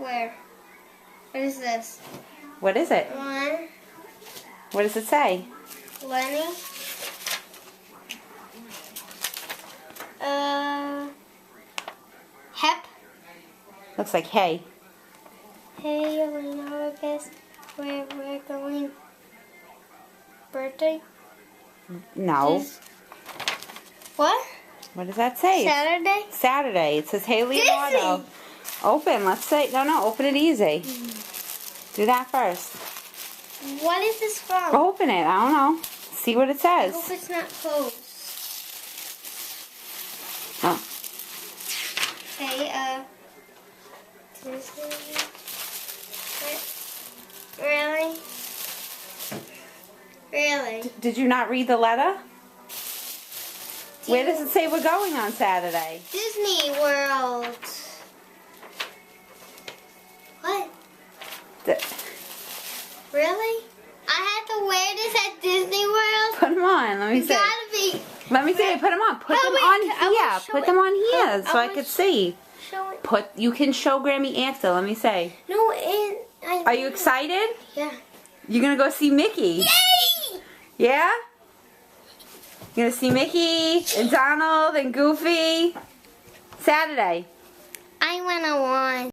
Where? What is this? What is it? One. What does it say? Lenny. Hep. Looks like hay. Hey, we know, I guess, where we're going. Birthday? No. What? What does that say? Saturday? Saturday. It says Hey Leonardo. Disney. Open. Let's say. No, open it easy. Do that first. What is this from? Open it. I don't know. See what it I hope says. it's not closed. Oh. Hey, Disney. Really? Really? Did you not read the letter? Where does it say we're going on Saturday? Disney World. What? Really? I have to wear this at Disney World? Put them on. Let me You see. gotta be. Let me see. Put them on. Put Oh, them wait, I on wanna here. show Put it. them on Oh, here so I wanna could see. Show it. You can show Grammy after. Let me say. No, Are you excited? Yeah. You're gonna go see Mickey. Yay! Yeah? You're gonna see Mickey and Donald and Goofy Saturday. I wanna watch.